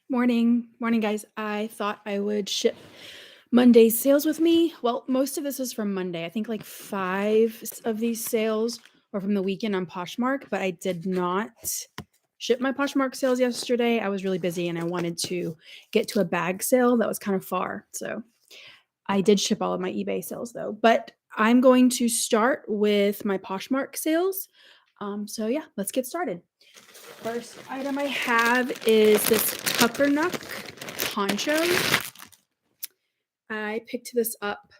Morning, guys. I thought I would ship Monday's sales with me. Well, most of this is from Monday. I think like of these sales are from the weekend on Poshmark, but I did not ship my Poshmark sales yesterday. I was really busy and I wanted to get to a bag sale that was kind of far. So I did ship all of my eBay sales though, but I'm going to start with my Poshmark sales. So yeah, let's get started. First item I have is this Tuckernuck poncho. I picked this up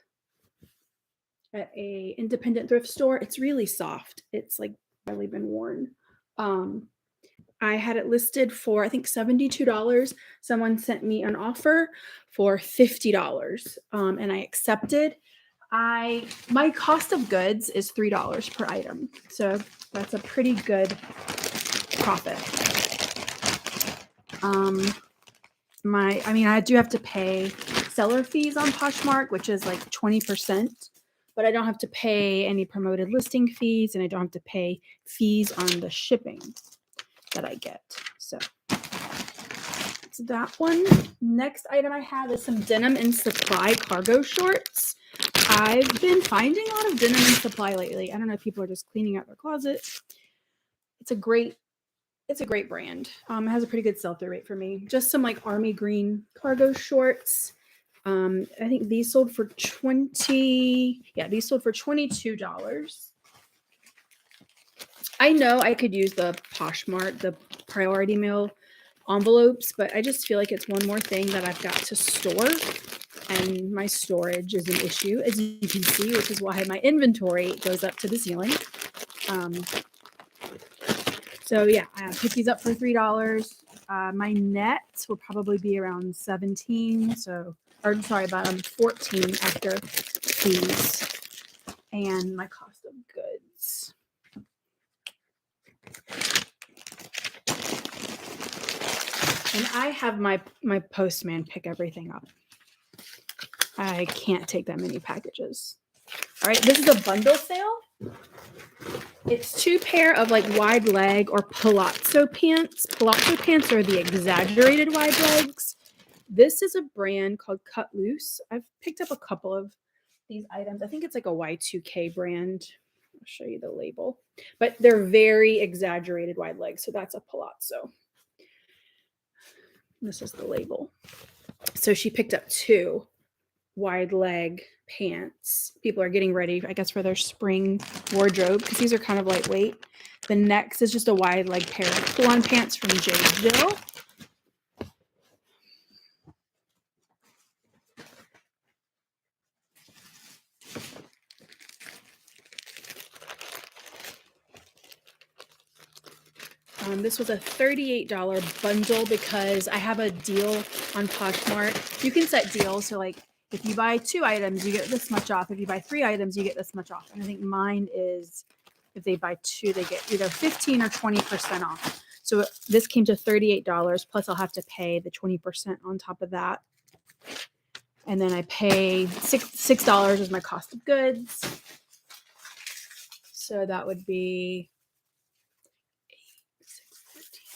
at a independent thrift store. It's really soft. It's like barely been worn. I had it listed for I think $72. Someone sent me an offer for $50, and I accepted. My cost of goods is $3 per item, so that's a pretty good profit. I do have to pay seller fees on Poshmark, which is like 20%, but I don't have to pay any promoted listing fees, and I don't have to pay fees on the shipping that I get. So that's that one. Next item I have is some Denim and Supply cargo shorts. I've been finding a lot of Denim and Supply lately. I don't know if people are just cleaning out their closet. It's a great brand. It has a pretty good sell-through rate for me. Just some like army green cargo shorts. I think these sold for $22. I know I could use the Poshmark, the priority mail envelopes, but I just feel like it's one more thing that I've got to store, and my storage is an issue, as you can see, which is why my inventory goes up to the ceiling. So yeah, I picked these up for $3. My net will probably be around 17. About 14 after fees and my cost of goods. And I have my postman pick everything up. I can't take that many packages. All right, this is a bundle sale. It's 2 pair of like wide leg or palazzo pants. Palazzo pants are the exaggerated wide legs. This is a brand called Cut Loose. I've picked up a couple of these items. I think it's like a Y2K brand. I'll show you the label. But they're very exaggerated wide legs, so that's a palazzo. This is the label. So she picked up 2 wide leg pants. People are getting ready, I guess, for their spring wardrobe because these are kind of lightweight. The next is just a wide leg pair of pull-on pants from J. Jill. This was a $38 bundle because I have a deal on Poshmark. You can set deals. So like if you buy 2 items, you get this much off. If you buy 3 items, you get this much off. And I think mine is if they buy 2, they get either 15 or 20% off. So this came to $38 plus I'll have to pay the 20% on top of that. And then I pay $6 as my cost of goods. So that would be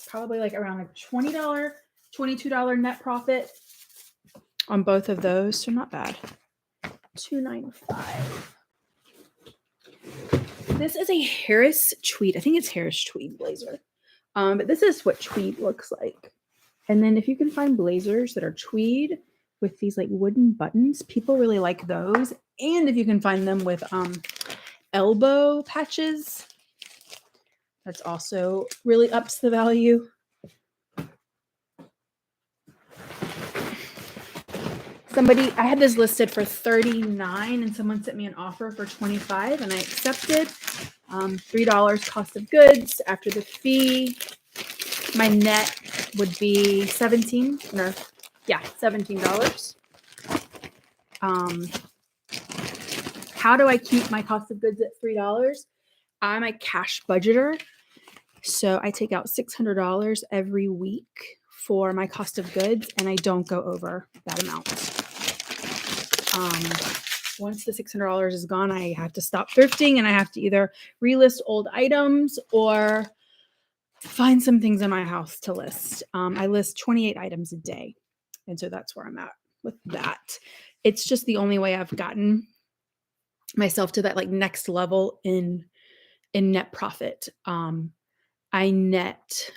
probably like around like $20, $22 net profit on both of those. So not bad. $2.95. This is a Harris tweed. I think it's Harris tweed blazer. But this is what tweed looks like. And then if you can find blazers that are tweed with these like wooden buttons, people really like those. And if you can find them with elbow patches, that's also really ups the value. I had this listed for $39 and someone sent me an offer for $25 and I accepted. $3 cost of goods after the fee. My net would be $17. How do I keep my cost of goods at $3? I'm a cash budgeter, so I take out $600 every week for my cost of goods, and I don't go over that amount. Once the $600 is gone, I have to stop thrifting, and I have to either relist old items or find some things in my house to list. I list 28 items a day. And so that's where I'm at with that. It's just the only way I've gotten myself to that like next level in net profit. I net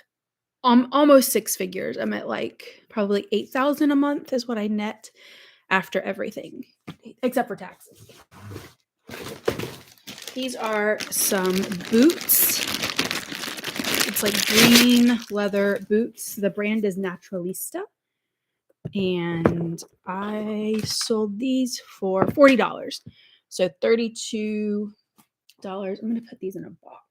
almost six figures. I'm at like probably 8,000 a month is what I net after everything, except for taxes. These are some boots. It's like green leather boots. The brand is Naturalista. And I sold these for $40. So $32. I'm going to put these in a box.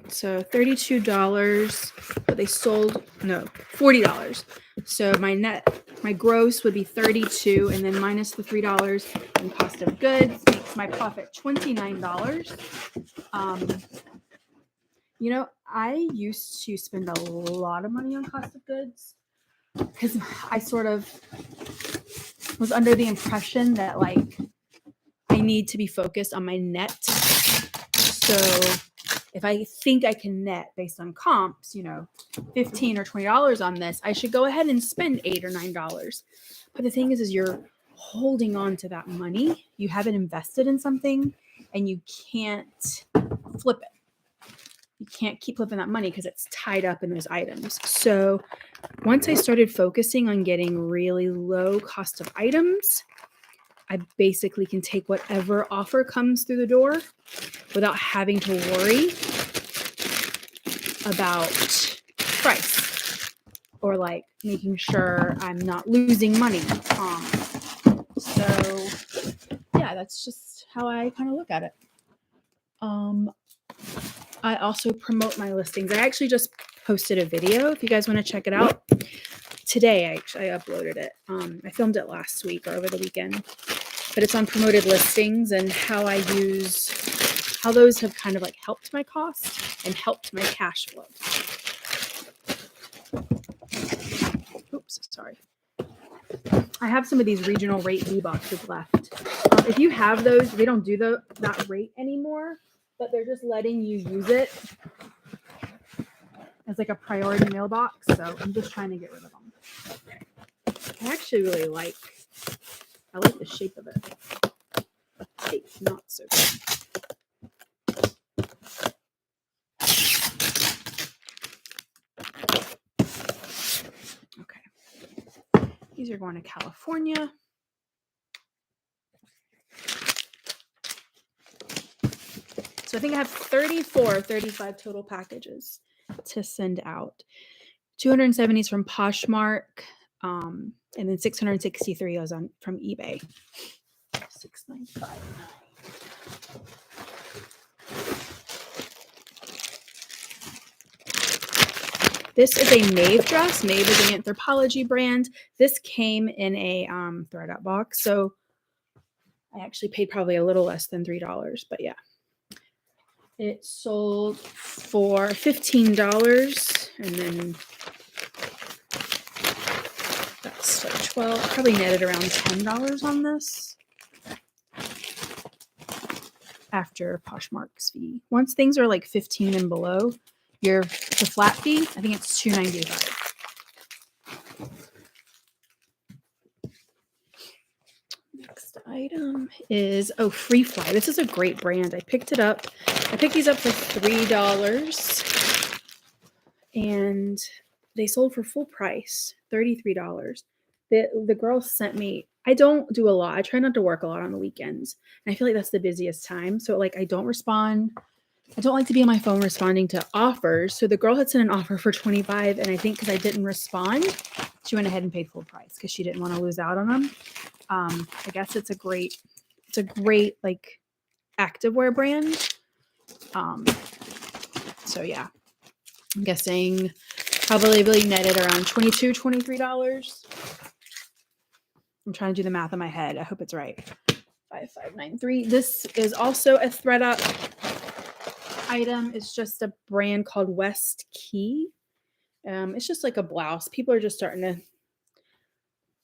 So $32, but they sold, no, $40. So my gross would be 32, and then minus the $3 in cost of goods makes my profit $29. You know, I used to spend a lot of money on cost of goods because I sort of was under the impression that like I need to be focused on my net. So if I think I can net based on comps, you know, $15 or $20 on this, I should go ahead and spend $8 or $9. But the thing is you're holding on to that money. You haven't invested in something and you can't flip it. You can't keep flipping that money because it's tied up in those items. So once I started focusing on getting really low cost of items, I basically can take whatever offer comes through the door without having to worry about price or like making sure I'm not losing money. So yeah, that's just how I kind of look at it. I also promote my listings. I actually just posted a video. If you guys want to check it out today, I uploaded it. I filmed it last week or over the weekend, but it's on promoted listings and how those have kind of like helped my cost and helped my cash flow. Oops, sorry. I have some of these regional rate V boxes left. If you have those, they don't do that rate anymore, but they're just letting you use it as like a priority mailbox. So I'm just trying to get rid of them. I actually really like the shape of it. It's not so good. Okay. These are going to California. So I think I have 35 total packages to send out. 270 is from Poshmark, and then 663 is from eBay. 6959. This is a Maeve dress. Maeve is an Anthropologie brand. This came in a thread-up box, so I actually paid probably a little less than $3, but yeah. It sold for $15, and then that's like 12. Probably netted around $10 on this after Poshmark's fee. Once things are like 15 and below, the flat fee, I think it's $2.95. Next item is Free Fly. This is a great brand. I picked it up. I picked these up for $3, and they sold for full price, $33. The girl sent me. I don't do a lot. I try not to work a lot on the weekends, and I feel like that's the busiest time. So like I don't respond. I don't like to be on my phone responding to offers. So the girl had sent an offer for $25, and I think because I didn't respond, she went ahead and paid full price because she didn't want to lose out on them. I guess it's a great like activewear brand. So yeah, I'm guessing probably netted around $22, $23. I'm trying to do the math in my head. I hope it's right. 5593. This is also a thread up. item is just a brand called West Key. It's just like a blouse. People are just starting to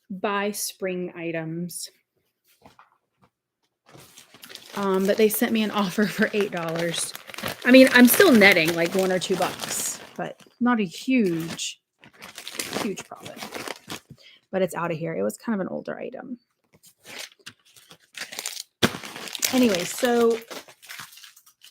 buy spring items. But they sent me an offer for $8. I mean, I'm still netting like $1 or $2, but not a huge profit. But it's out of here. It was kind of an older item. Anyway, so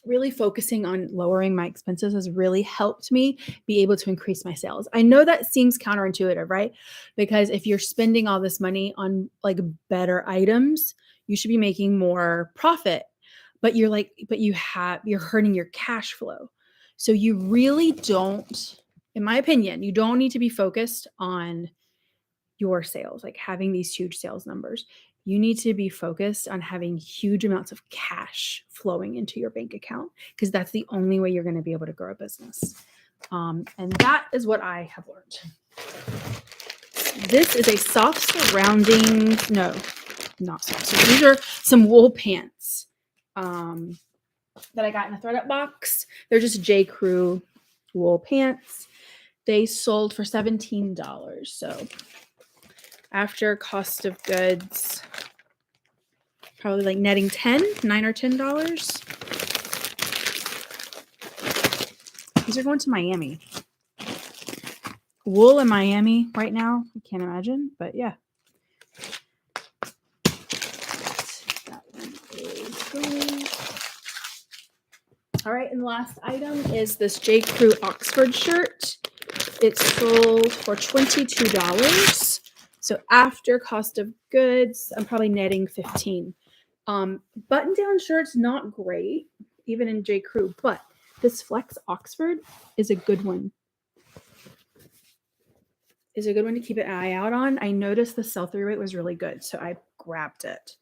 really focusing on lowering my expenses has really helped me be able to increase my sales. I know that seems counterintuitive, right? Because if you're spending all this money on like better items, you should be making more profit. But you're hurting your cash flow. So you really don't, in my opinion, you don't need to be focused on your sales, like having these huge sales numbers. You need to be focused on having huge amounts of cash flowing into your bank account, because that's the only way you're going to be able to grow a business. And that is what I have learned. This is a soft surrounding, no, not soft. So these are some wool pants that I got in a thread up box. They're just J. Crew wool pants. They sold for $17. So after cost of goods, probably like netting $9 or $10. These are going to Miami. Wool in Miami right now, I can't imagine, but yeah. That one is going. All right, and the last item is this J. Crew Oxford shirt. It sold for $22. So after cost of goods, I'm probably netting $15. Button-down shirts, not great, even in J. Crew, but this Flex Oxford is a good one. Is a good one to keep an eye out on. I noticed the sell-through rate was really good, so I grabbed it.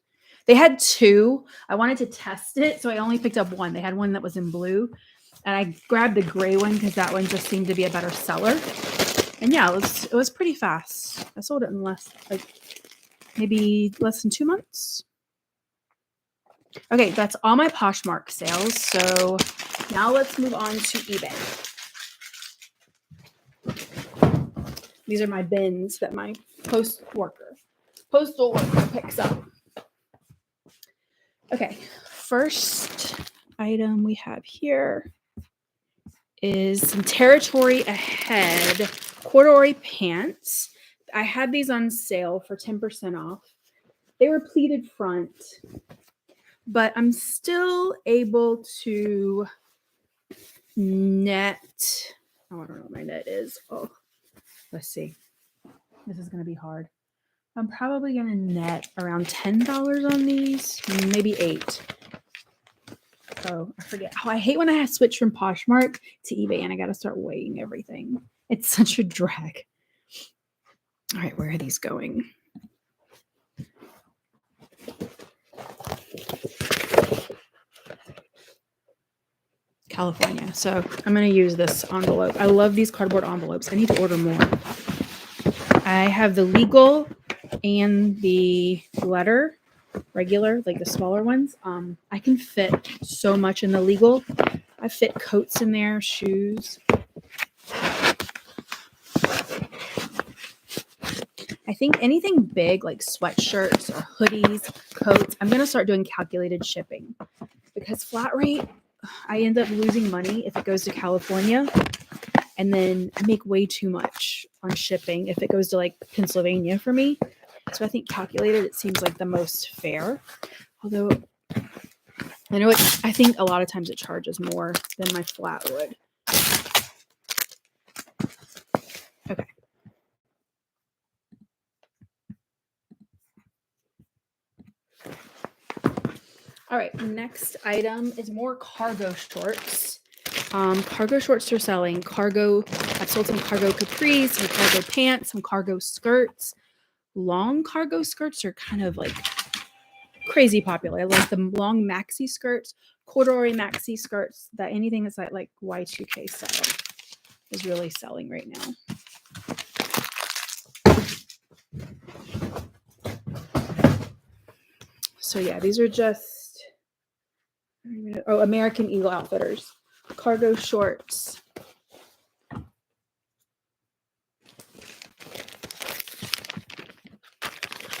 They had two. I wanted to test it, so I only picked up one. They had one that was in blue, and I grabbed the gray one because that one just seemed to be a better seller. And yeah, it was pretty fast. I sold it in maybe less than 2 months. Okay, that's all my Poshmark sales. So now let's move on to eBay. These are my bins that my postal worker picks up. Okay, first item we have here is some Territory Ahead corduroy pants. I had these on sale for 10% off. They were pleated front, but I'm still able to net. Oh, I don't know what my net is. Oh, let's see. This is going to be hard. I'm probably going to net around $10 on these, maybe $8. So I forget. Oh, I hate when I have to switch from Poshmark to eBay and I got to start weighing everything. It's such a drag. All right, where are these going? California. So I'm going to use this envelope. I love these cardboard envelopes. I need to order more. I have the legal and the letter, regular, like the smaller ones. I can fit so much in the legal. I fit coats in there, shoes. I think anything big like sweatshirts or hoodies, coats, I'm going to start doing calculated shipping, because flat rate, I end up losing money if it goes to California, and then I make way too much on shipping if it goes to like Pennsylvania for me. So I think calculated, it seems like the most fair. Although I think a lot of times it charges more than my flat would. Okay. All right, next item is more cargo shorts. Cargo shorts are selling. I've sold some cargo capris, some cargo pants, some cargo skirts. Long cargo skirts are kind of like crazy popular. I like the long maxi skirts, corduroy maxi skirts, that anything that's like Y2K style is really selling right now. So yeah, these are just American Eagle Outfitters cargo shorts.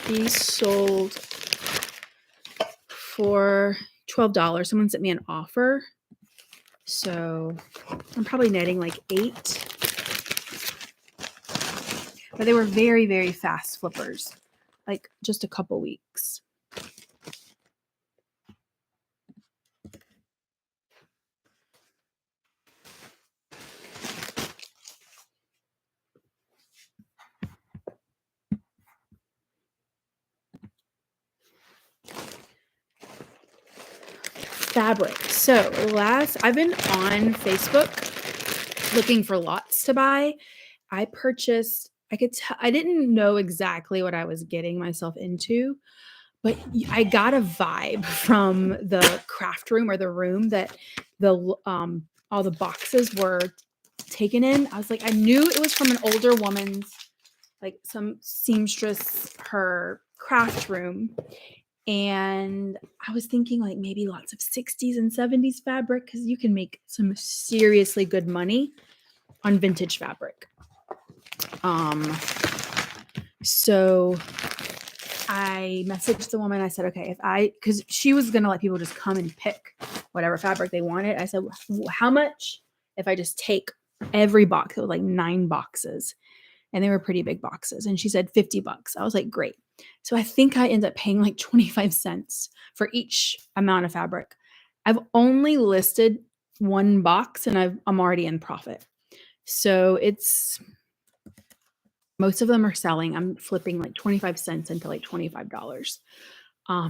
These sold for $12. Someone sent me an offer. So I'm probably netting like 8. But they were very, very fast flippers. Like just a couple weeks. Fabric. So I've been on Facebook looking for lots to buy. I didn't know exactly what I was getting myself into, but I got a vibe from the craft room or the room that all the boxes were taken in. I was like, I knew it was from an older woman's, like some seamstress, her craft room. And I was thinking like maybe lots of 60s and 70s fabric because you can make some seriously good money on vintage fabric. So I messaged the woman. I said, okay, because she was going to let people just come and pick whatever fabric they wanted. I said, how much if I just take every box? It was like 9 boxes and they were pretty big boxes. And she said $50. I was like, great. So I think I ended up paying like 25 cents for each amount of fabric. I've only listed 1 box and I'm already in profit. So most of them are selling. I'm flipping like 25 cents into like $25.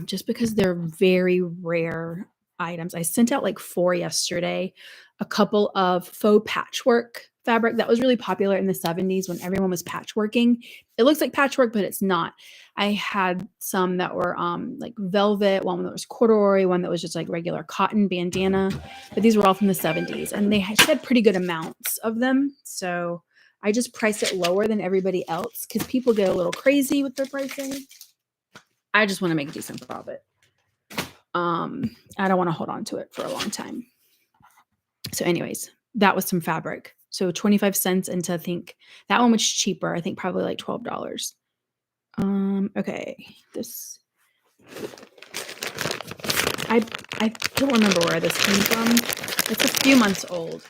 Just because they're very rare items. I sent out like 4 yesterday, a couple of faux patchwork fabric that was really popular in the 70s when everyone was patchworking. It looks like patchwork, but it's not. I had some that were like velvet, one that was corduroy, one that was just like regular cotton bandana, but these were all from the 70s and they had pretty good amounts of them. So I just priced it lower than everybody else because people get a little crazy with their pricing. I just want to make a decent profit. I don't want to hold on to it for a long time. So anyways, that was some fabric. So 25 cents into, I think that one was cheaper. I think probably like $12. Okay. This, I don't remember where this came from. It's a few months old.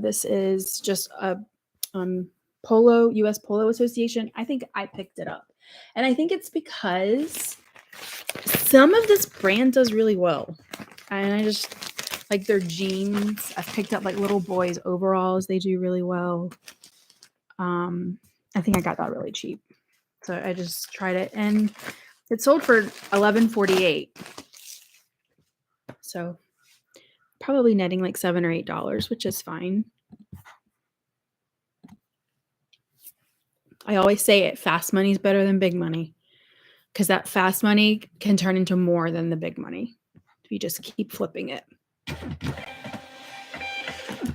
This is just a US Polo Association. I think I picked it up. And I think it's because some of this brand does really well. And I just like their jeans. I've picked up like little boys' overalls. They do really well. I think I got that really cheap. So I just tried it and it sold for $11.48. So probably netting like $7 or $8, which is fine. I always say it, fast money is better than big money because that fast money can turn into more than the big money if you just keep flipping it.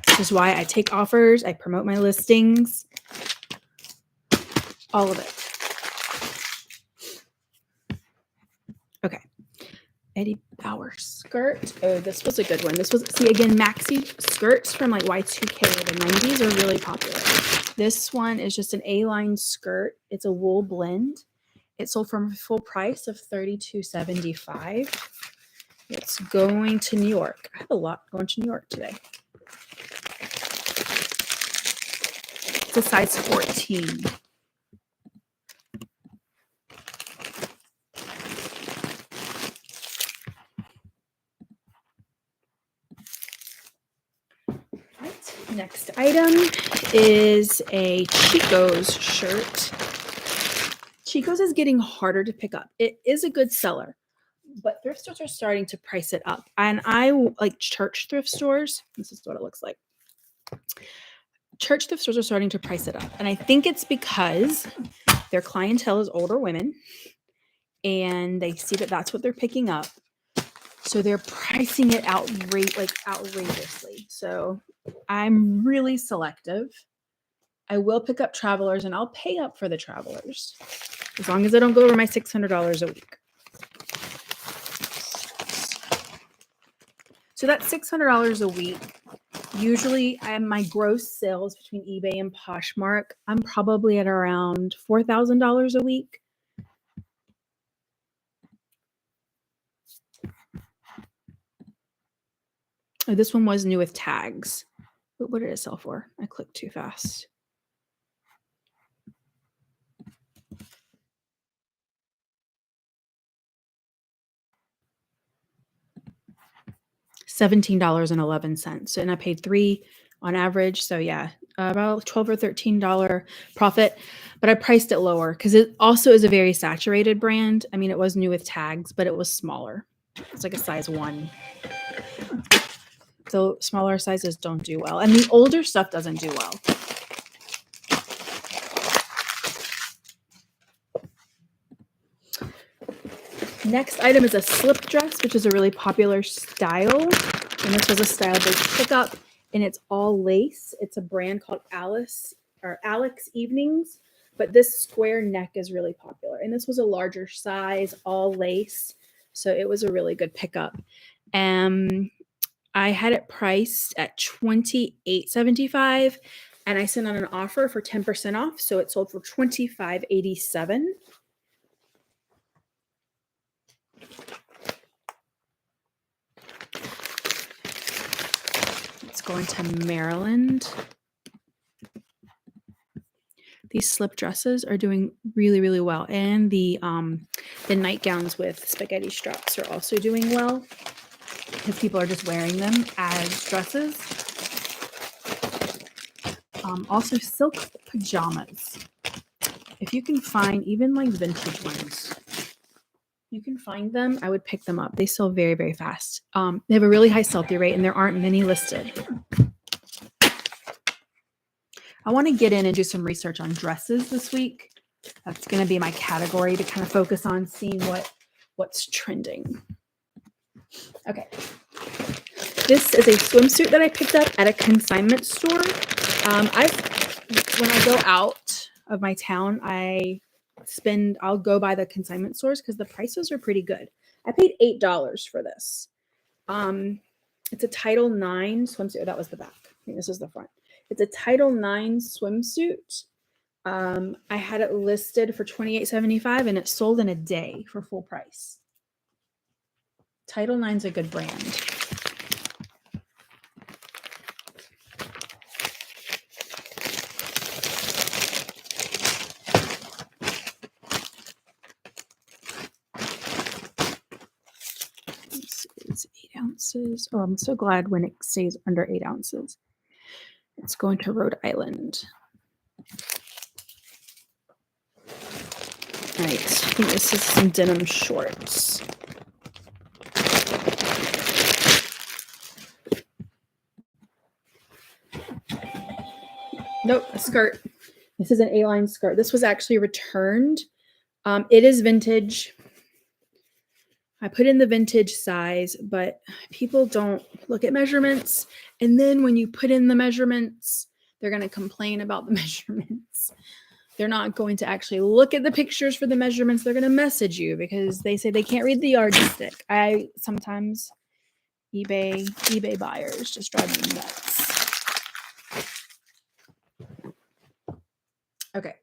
Which is why I take offers, I promote my listings, all of it. Okay. Eddie Bauer skirt. Oh, this was a good one. This was, see, again, maxi skirts from like Y2K or the 90s are really popular. This one is just an A-line skirt. It's a wool blend. It sold for a full price of $32.75. It's going to New York. I have a lot going to New York today. It's a size 14. Next item is a Chico's shirt. Chico's is getting harder to pick up. It is a good seller, but thrift stores are starting to price it up. And I like church thrift stores. This is what it looks like. Church thrift stores are starting to price it up. And I think it's because their clientele is older women and they see that that's what they're picking up. So they're pricing it outrageously. So I'm really selective. I will pick up travelers and I'll pay up for the travelers as long as I don't go over my $600 a week. So that's $600 a week. Usually my gross sales between eBay and Poshmark, I'm probably at around $4,000 a week. Oh, this one was new with tags. What did it sell for? I clicked too fast. $17.11. And I paid $3 on average. So yeah, about $12 or $13 profit. But I priced it lower because it also is a very saturated brand. I mean, it was new with tags, but it was smaller. It's like a size 1. So smaller sizes don't do well. And the older stuff doesn't do well. Next item is a slip dress, which is a really popular style. And this was a style-based pickup, and it's all lace. It's a brand called Alex Evenings, but this square neck is really popular. And this was a larger size, all lace. So it was a really good pickup. I had it priced at $28.75, and I sent out an offer for 10% off. So it sold for $25.87. It's going to Maryland. These slip dresses are doing really, really well. And the nightgowns with spaghetti straps are also doing well because people are just wearing them as dresses. Also silk pajamas. If you can find even like vintage ones, you can find them, I would pick them up. They sell very, very fast. They have a really high sell-through rate and there aren't many listed. I want to get in and do some research on dresses this week. That's going to be my category to kind of focus on seeing what's trending. Okay. This is a swimsuit that I picked up at a consignment store. When I go out of my town, I'll go by the consignment stores because the prices are pretty good. I paid $8 for this. It's a Title IX swimsuit. Oh, that was the back. I think this is the front. It's a Title IX swimsuit. I had it listed for $28.75 and it sold in a day for full price. Title IX's a good brand. This is 8 ounces. Oh, I'm so glad when it stays under 8 ounces. It's going to Rhode Island. All right, I think this is some denim shorts. Nope, a skirt. This is an A-line skirt. This was actually returned. It is vintage. I put in the vintage size, but people don't look at measurements. And then when you put in the measurements, they're going to complain about the measurements. They're not going to actually look at the pictures for the measurements. They're going to message you because they say they can't read the yardstick. Sometimes eBay buyers just drive me nuts. Okay.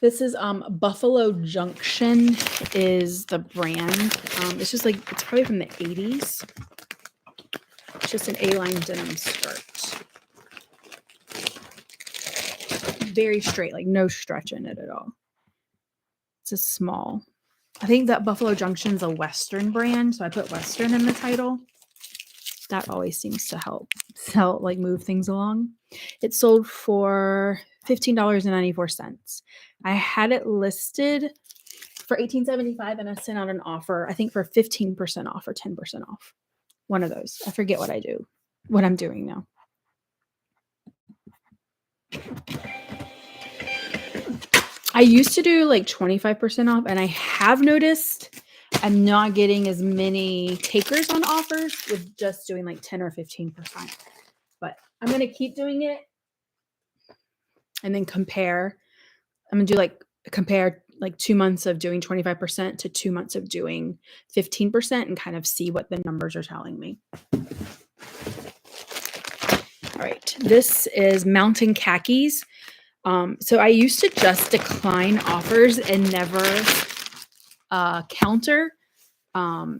This is Buffalo Junction is the brand. It's just it's probably from the 80s. It's just an A-line denim skirt. Very straight, like no stretch in it at all. It's a small. I think that Buffalo Junction's a Western brand, so I put Western in the title. That always seems to help move things along. It sold for $15.94. I had it listed for $18.75 and I sent out an offer, I think for 15% off or 10% off. One of those. I forget what I'm doing now. I used to do 25% off, and I have noticed I'm not getting as many takers on offers with just doing 10 or 15%. But I'm going to keep doing it and then compare. I'm going to do compare like 2 months of doing 25% to 2 months of doing 15% and kind of see what the numbers are telling me. All right, this is Mountain Khakis. So I used to just decline offers and never counter. But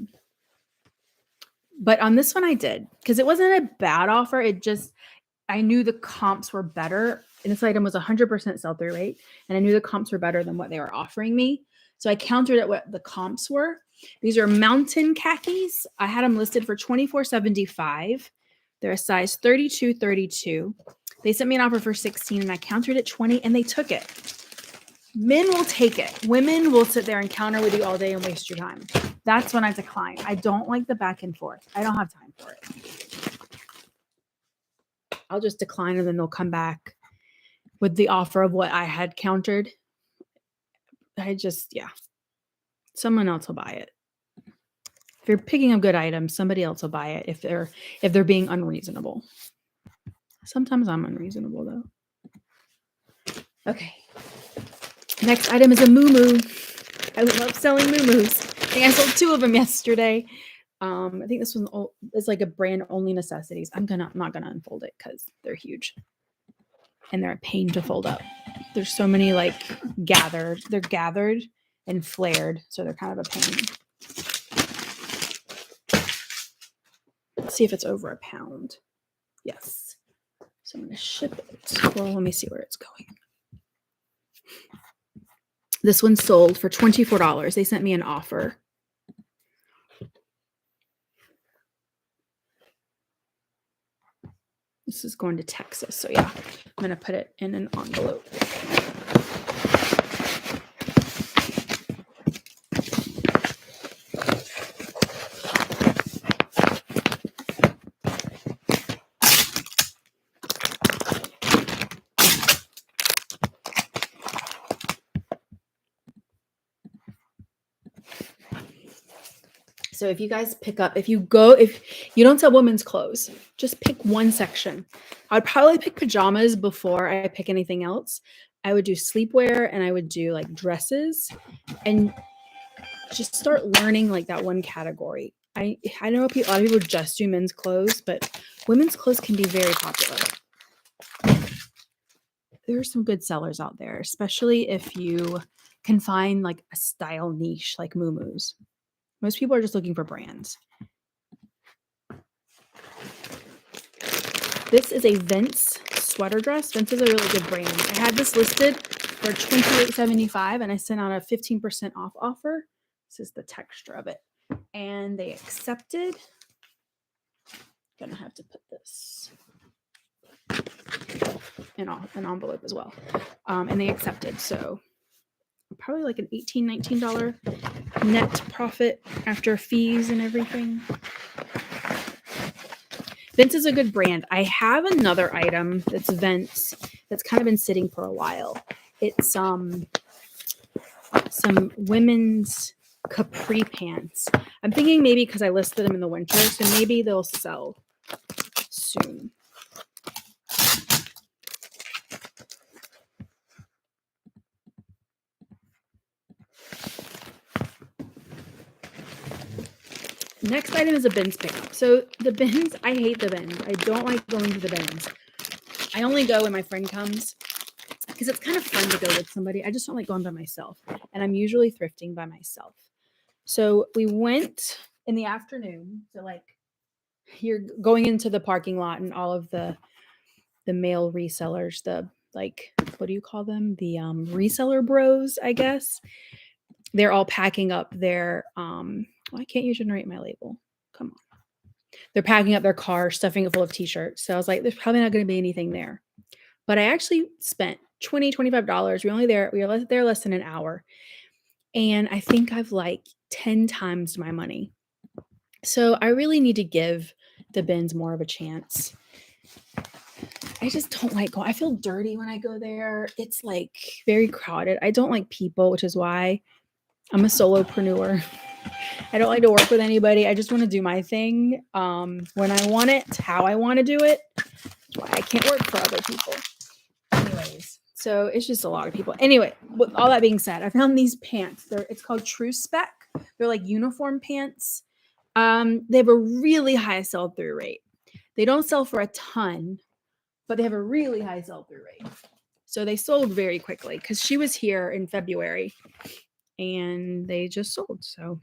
on this one I did, because it wasn't a bad offer. It just, I knew the comps were better. And this item was 100% sell-through rate. And I knew the comps were better than what they were offering me. So I countered at what the comps were. These are Mountain Khakis. I had them listed for $24.75. They're a size 32. They sent me an offer for 16 and I countered at 20 and they took it. Men will take it. Women will sit there and counter with you all day and waste your time. That's when I decline. I don't like the back and forth. I don't have time for it. I'll just decline and then they'll come back with the offer of what I had countered. Someone else will buy it. If you're picking a good item, somebody else will buy it if they're being unreasonable. Sometimes I'm unreasonable though. Okay. Next item is a muumuu. I love selling muumuus. I think I sold 2 of them yesterday. I think this one is like a brand only necessities. I'm not gonna unfold it because they're huge. And they're a pain to fold up. There's so many like gathered. They're gathered and flared, so they're kind of a pain. Let's see if it's over a pound. Yes. So I'm going to ship it. Well, let me see where it's going. This one sold for $24. They sent me an offer. This is going to Texas. So yeah, I'm going to put it in an envelope. So if you guys if you don't sell women's clothes, just pick one section. I'd probably pick pajamas before I pick anything else. I would do sleepwear and I would do like dresses and just start learning like that one category. I know a lot of people just do men's clothes, but women's clothes can be very popular. There are some good sellers out there, especially if you can find like a style niche like muumuus. Most people are just looking for brands. This is a Vince sweater dress. Vince is a really good brand. I had this listed for $28.75 and I sent out a 15% off offer. This is the texture of it. And they accepted. Gonna have to put this in an envelope as well. And they accepted. So probably like an $18, $19 net profit after fees and everything. Vince is a good brand. I have another item that's Vince that's kind of been sitting for a while. It's some women's capri pants. I'm thinking maybe because I listed them in the winter, so maybe they'll sell soon. Next item is a bins pickup. So the bins, I hate the bins. I don't like going to the bins. I only go when my friend comes because it's kind of fun to go with somebody. I just don't like going by myself. And I'm usually thrifting by myself. So we went in the afternoon. So like you're going into the parking lot and all of the male resellers, the like, what do you call them? The reseller bros, I guess. They're all packing up their why can't you generate my label? Come on. They're packing up their car, stuffing it full of t-shirts. So I was like, there's probably not going to be anything there. But I actually spent $20, $25. We were there less than an hour. And I think I've like 10 times my money. So I really need to give the bins more of a chance. I just don't like going. I feel dirty when I go there. It's like very crowded. I don't like people, which is why I'm a solopreneur. I don't like to work with anybody. I just want to do my thing when I want it, how I want to do it. That's why I can't work for other people. Anyways, So it's just a lot of people. Anyway, with all that being said, I found these pants. It's called True Spec. They're like uniform pants. They have a really high sell-through rate. They don't sell for a ton, but they have a really high sell-through rate. So they sold very quickly because she was here in February and they just sold. So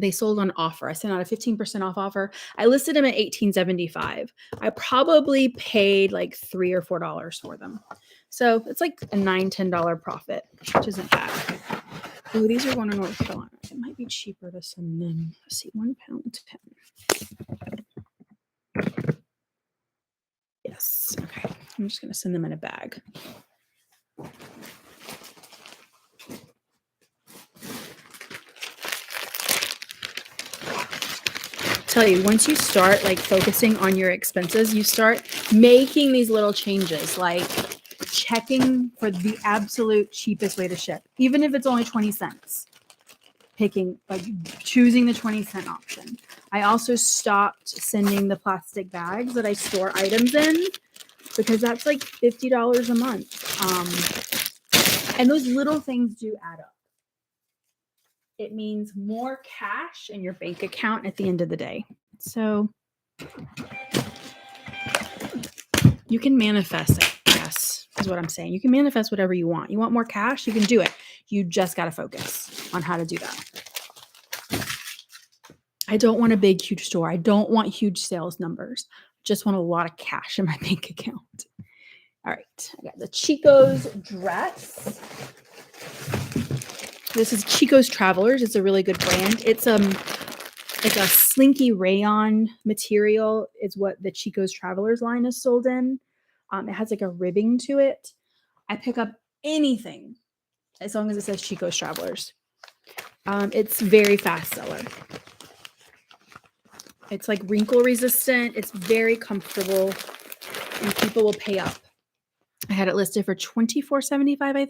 they sold on offer. I sent out a 15% off offer. I listed them at $18.75. I probably paid like $3 or $4 for them. So it's like a $9, $10 profit, which isn't bad. Oh, these are going to North Carolina. It might be cheaper to send them. Let's see, £1 10. Yes. Okay. I'm just going to send them in a bag. Tell you, once you start like focusing on your expenses, you start making these little changes, like checking for the absolute cheapest way to ship, even if it's only 20 cents. Choosing the 20-cent option. I also stopped sending the plastic bags that I store items in because that's like $50 a month. And those little things do add up. It means more cash in your bank account at the end of the day. So you can manifest it, yes, is what I'm saying. You can manifest whatever you want. You want more cash? You can do it. You just got to focus on how to do that. I don't want a big, huge store. I don't want huge sales numbers. Just want a lot of cash in my bank account. All right. I got the Chico's dress. This is Chico's Travelers. It's a really good brand. It's like a slinky rayon material is what the Chico's Travelers line is sold in. It has like a ribbing to it. I pick up anything as long as it says Chico's Travelers. It's very fast seller. It's like wrinkle resistant. It's very comfortable and people will pay up. I had it listed for $24.75, I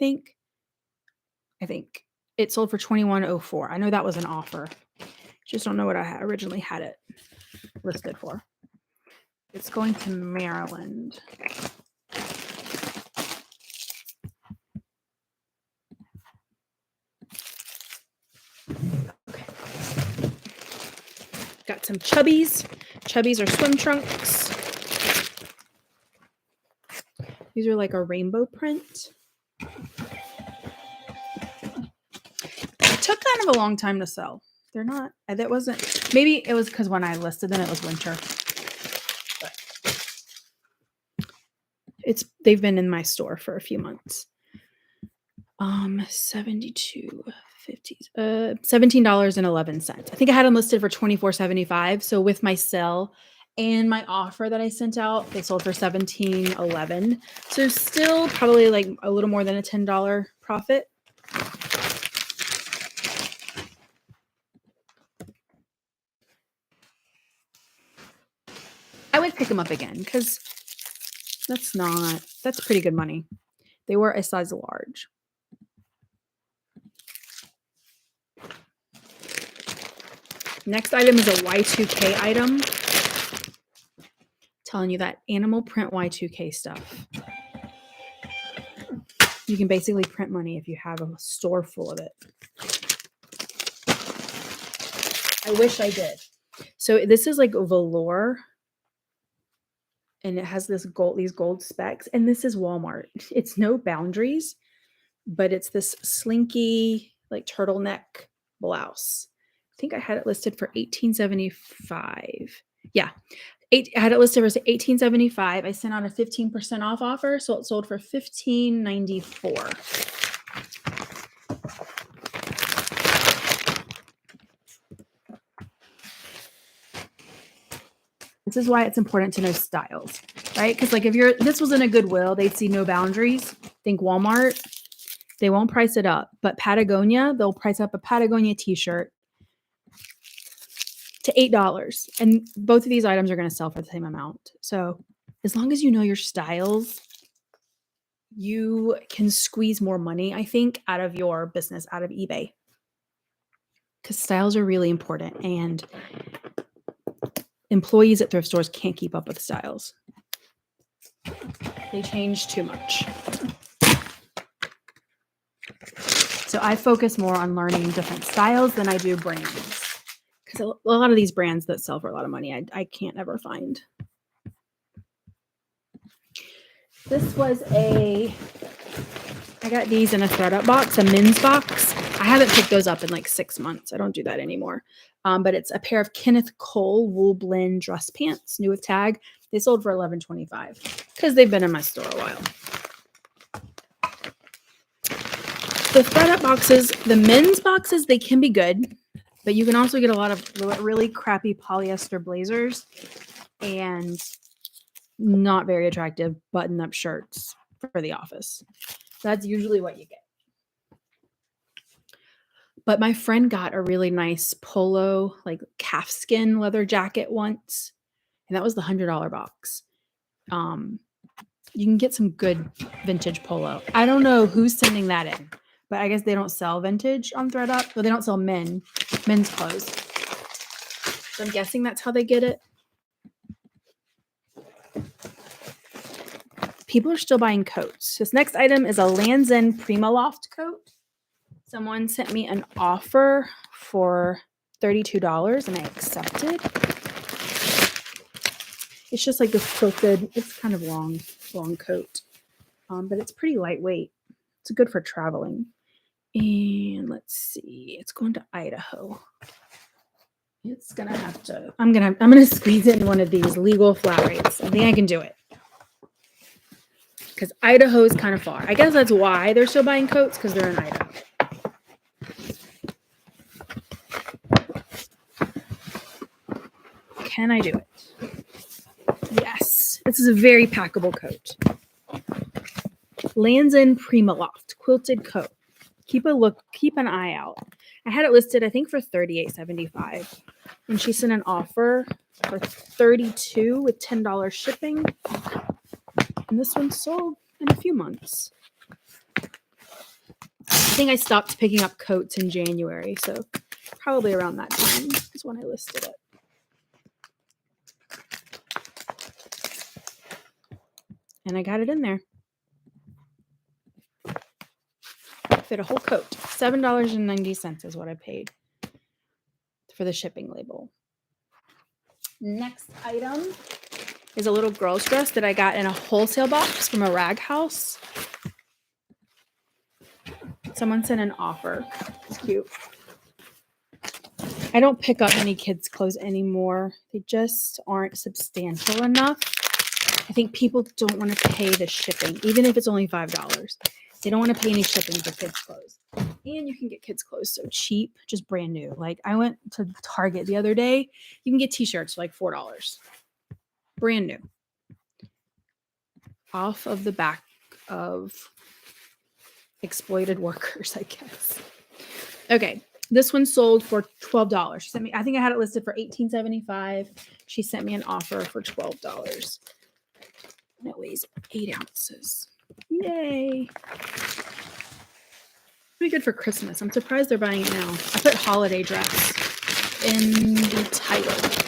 think. It sold for $21.04. I know that was an offer. Just don't know what I originally had it listed for. It's going to Maryland. Okay. Got some Chubbies. Chubbies are swim trunks. These are like a rainbow print. It took kind of a long time to sell. They're not, that wasn't, maybe it was because when I listed them, it was winter. But they've been in my store for a few months. $17.11. I think I had them listed for $24.75. So with my sale and my offer that I sent out, they sold for $17.11. So still probably like a little more than a $10 profit. I would pick them up again because that's pretty good money. They were a size large. Next item is a Y2K item. Telling you that animal print Y2K stuff. You can basically print money if you have a store full of it. I wish I did. So this is like velour. And it has these gold specks. And this is Walmart. It's no boundaries, but it's this slinky like turtleneck blouse. I think I had it listed for $18.75. Yeah. I had it listed for $18.75. I sent out a 15% off offer, so it sold for $15.94. This is why it's important to know styles, right? Because like if this was in a Goodwill, they'd see no boundaries. Think Walmart. They won't price it up. But Patagonia, they'll price up a Patagonia t-shirt to $8. And both of these items are going to sell for the same amount. So as long as you know your styles, you can squeeze more money, I think, out of your business, out of eBay. Because styles are really important. And employees at thrift stores can't keep up with styles. They change too much. I focus more on learning different styles than I do brands. Because a lot of these brands that sell for a lot of money, I can't ever find. This was I got these in a ThredUp box, a men's box. I haven't picked those up in like 6 months. I don't do that anymore. But it's a pair of Kenneth Cole wool blend dress pants, new with tag. They sold for $11.25 because they've been in my store a while. The ThredUp boxes, the men's boxes, they can be good, but you can also get a lot of really crappy polyester blazers and not very attractive button-up shirts for the office. That's usually what you get. But my friend got a really nice polo, like calfskin leather jacket once, and that was the $100 box. You can get some good vintage polo. I don't know who's sending that in, but I guess they don't sell vintage on ThredUp, but they don't sell men's clothes. So I'm guessing that's how they get it. People are still buying coats. This next item is a Lands' End Primaloft coat. Someone sent me an offer for $32 and I accepted. It's just like this quilted, it's kind of long coat, but it's pretty lightweight. It's good for traveling. And let's see, it's going to Idaho. It's gonna have to, I'm gonna squeeze it in one of these legal flat rates. I think I can do it. Because Idaho is kind of far. I guess that's why they're still buying coats, because they're in Idaho. Can I do it? Yes. This is a very packable coat. Lands' End Primaloft quilted coat. Keep an eye out. I had it listed, I think, for $38.75. And she sent an offer for $32 with $10 shipping. And this one sold in a few months. I think I stopped picking up coats in January, so probably around that time is when I listed it. And I got it in there. Fit a whole coat. $7.90 is what I paid for the shipping label. Next item is a little girl's dress that I got in a wholesale box from a rag house. Someone sent an offer. It's cute. I don't pick up any kids' clothes anymore. They just aren't substantial enough. I think people don't want to pay the shipping, even if it's only $5. They don't want to pay any shipping for kids' clothes. And you can get kids' clothes so cheap, just brand new. Like I went to Target the other day. You can get t-shirts for like $4. Brand new. Off of the back of exploited workers, I guess. Okay. This one sold for $12. She sent me, I think I had it listed for $18.75. She sent me an offer for $12. And it weighs 8 ounces. Yay. Pretty good for Christmas. I'm surprised they're buying it now. I put holiday dress in the title.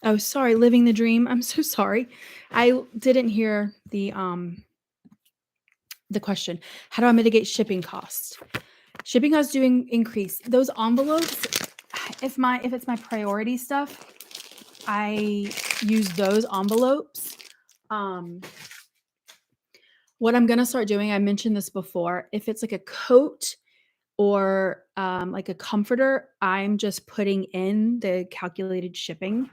Oh, sorry, living the dream. I'm so sorry. I didn't hear the question. How do I mitigate shipping costs? Shipping costs do increase. Those envelopes, if it's my priority stuff, I use those envelopes. What I'm gonna start doing, I mentioned this before, if it's like a coat or like a comforter, I'm just putting in the calculated shipping.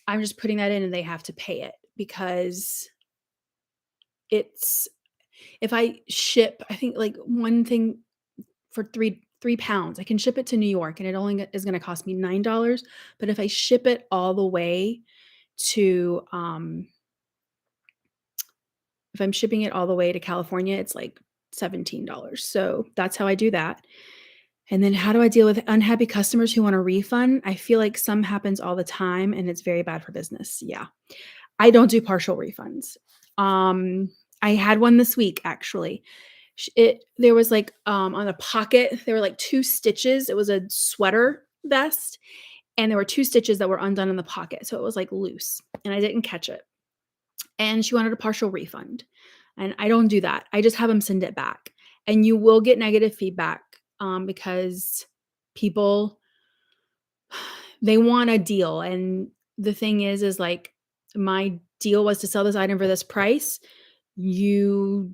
I'm just putting that in and they have to pay it because if I ship, I think like one thing for 3 pounds, I can ship it to New York and it only is going to cost me $9. But if I ship it all the way to, if I'm shipping it all the way to California, it's like $17. So that's how I do that. And then how do I deal with unhappy customers who want a refund? I feel like some happens all the time and it's very bad for business. Yeah. I don't do partial refunds. I had one this week actually. There was like on the pocket, there were like 2 stitches. It was a sweater vest and there were 2 stitches that were undone in the pocket. So it was like loose and I didn't catch it. And she wanted a partial refund. And I don't do that. I just have them send it back. And you will get negative feedback because people they want a deal. And the thing is like my deal was to sell this item for this price. You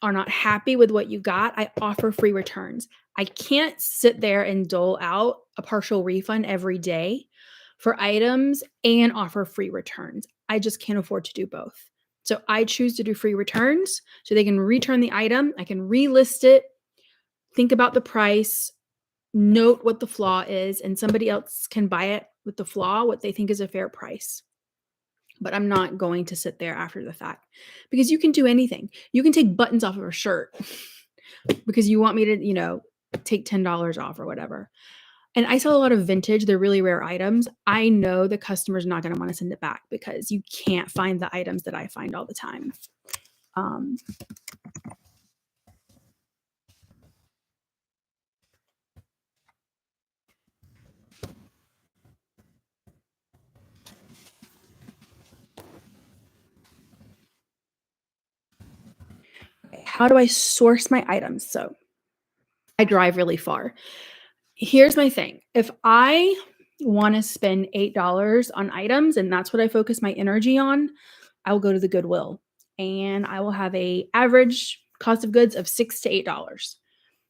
are not happy with what you got, I offer free returns. I can't sit there and dole out a partial refund every day for items and offer free returns. I just can't afford to do both. So I choose to do free returns so they can return the item. I can relist it, think about the price, note what the flaw is, and somebody else can buy it with the flaw, what they think is a fair price. But I'm not going to sit there after the fact because you can do anything. You can take buttons off of a shirt because you want me to, take $10 off or whatever. And I sell a lot of vintage. They're really rare items. I know the customer's not going to want to send it back because you can't find the items that I find all the time. How do I source my items? So I drive really far. Here's my thing. If I want to spend $8 on items and that's what I focus my energy on, I will go to the Goodwill and I will have a average cost of goods of $6 to $8.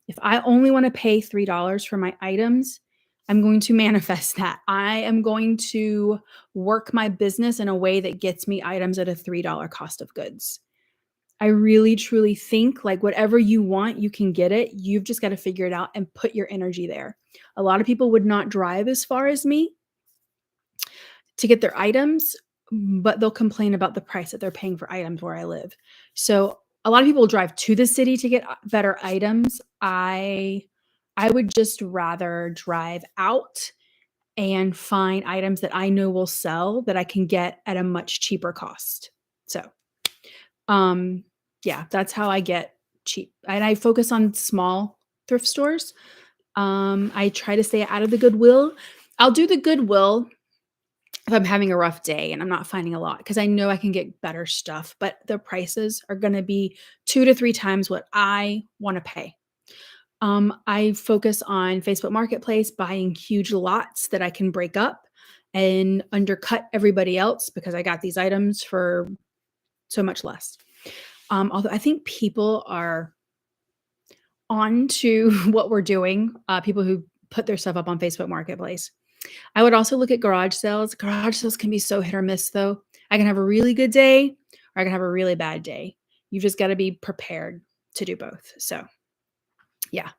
If I only want to pay $3 for my items, I'm going to manifest that. I am going to work my business in a way that gets me items at a $3 cost of goods. I really truly think like whatever you want, you can get it. You've just got to figure it out and put your energy there. A lot of people would not drive as far as me to get their items, but they'll complain about the price that they're paying for items where I live. So a lot of people drive to the city to get better items. I would just rather drive out and find items that I know will sell that I can get at a much cheaper cost. So, yeah, that's how I get cheap. And I focus on small thrift stores. I try to stay out of the Goodwill. I'll do the Goodwill if I'm having a rough day and I'm not finding a lot because I know I can get better stuff, but the prices are going to be 2 to 3 times what I want to pay. I focus on Facebook Marketplace, buying huge lots that I can break up and undercut everybody else because I got these items for so much less. Although I think people are on to what we're doing, people who put their stuff up on Facebook Marketplace. I would also look at garage sales. Garage sales can be so hit or miss, though. I can have a really good day or I can have a really bad day. You've just got to be prepared to do both. So, yeah,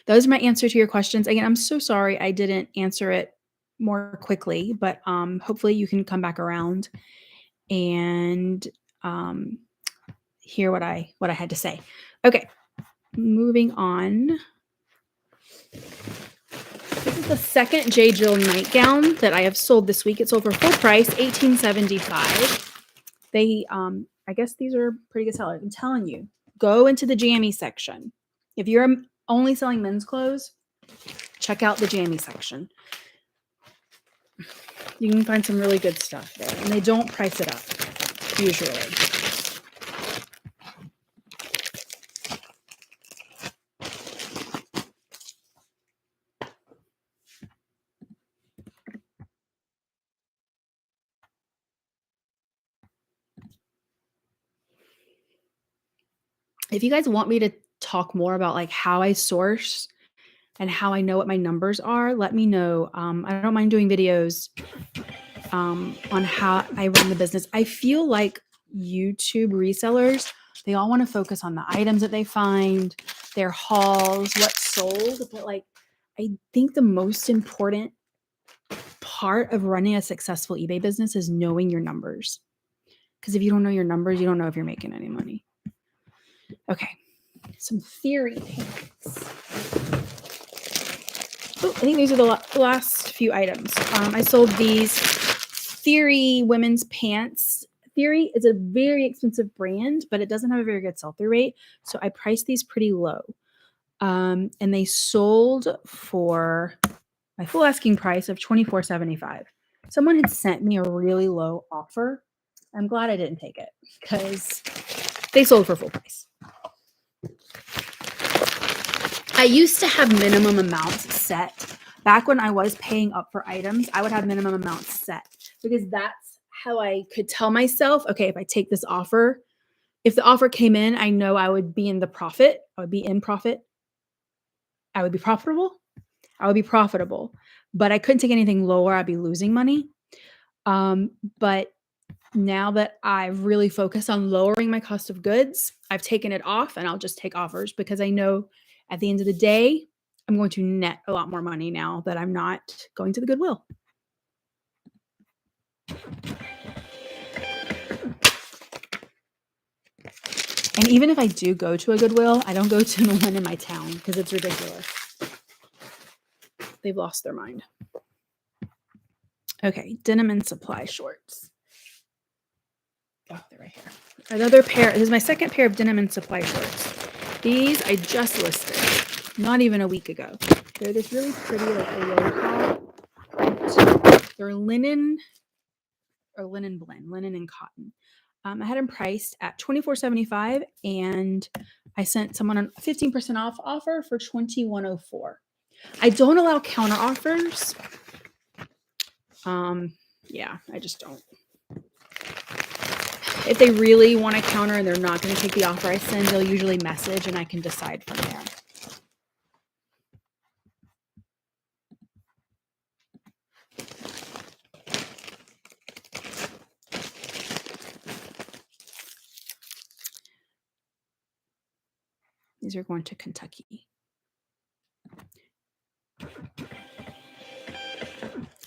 those are my answers to your questions. Again, I'm so sorry I didn't answer it more quickly, but hopefully you can come back around and hear what I had to say. Okay, moving on. This is the second J. Jill nightgown that I have sold this week. It sold for full price, $18.75. They, I guess these are pretty good sellers. I'm telling you, go into the jammy section. If you're only selling men's clothes, check out the jammy section. You can find some really good stuff there, and they don't price it up, usually. If you guys want me to talk more about like how I source and how I know what my numbers are, let me know. I don't mind doing videos on how I run the business. I feel like YouTube resellers, they all want to focus on the items that they find, their hauls, what's sold. But like, I think the most important part of running a successful eBay business is knowing your numbers. Because if you don't know your numbers, you don't know if you're making any money. Okay, some theory pants. I think these are the last few items. I sold these Theory women's pants. Theory is a very expensive brand, but it doesn't have a very good sell-through rate. So I priced these pretty low. And they sold for my full asking price of $24.75. Someone had sent me a really low offer. I'm glad I didn't take it because they sold for full price. I used to have minimum amounts set. Back when I was paying up for items, I would have minimum amounts set because that's how I could tell myself, okay, if I take this offer, if the offer came in, I know I would be in the profit. I would be in profit. I would be profitable. I would be profitable, but I couldn't take anything lower. I'd be losing money. But now that I've really focused on lowering my cost of goods, I've taken it off and I'll just take offers because I know at the end of the day, I'm going to net a lot more money now that I'm not going to the Goodwill. And even if I do go to a Goodwill, I don't go to the one in my town because it's ridiculous. They've lost their mind. Okay, denim and supply shorts. Oh, they're right here. Another pair. This is my second pair of denim and supply shorts. These I just listed, not even a week ago. They're this really pretty, like aloha print. They're linen or linen blend, linen and cotton. I had them priced at $24.75, and I sent someone a 15% off offer for $21.04. I don't allow counter offers. Yeah, I just don't. If they really want to counter and they're not going to take the offer I send, they'll usually message and I can decide from there. These are going to Kentucky.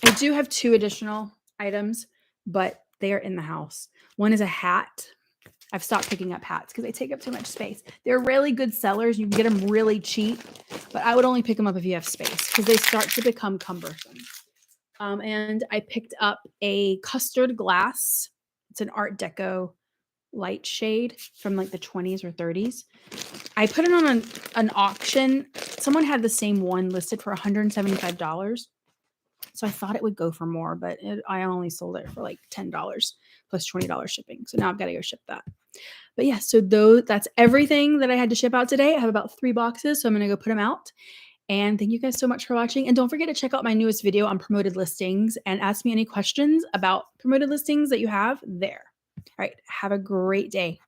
I do have 2 additional items, but they are in the house. One is a hat. I've stopped picking up hats because they take up too much space. They're really good sellers. You can get them really cheap, but I would only pick them up if you have space because they start to become cumbersome. And I picked up a custard glass. It's an Art Deco light shade from like the 20s or 30s. I put it on an auction. Someone had the same one listed for $175. So I thought it would go for more, but I only sold it for like $10 plus $20 shipping. So now I've got to go ship that. But yeah, so that's everything that I had to ship out today. I have about 3 boxes, so I'm going to go put them out. And thank you guys so much for watching. And don't forget to check out my newest video on promoted listings and ask me any questions about promoted listings that you have there. All right, have a great day.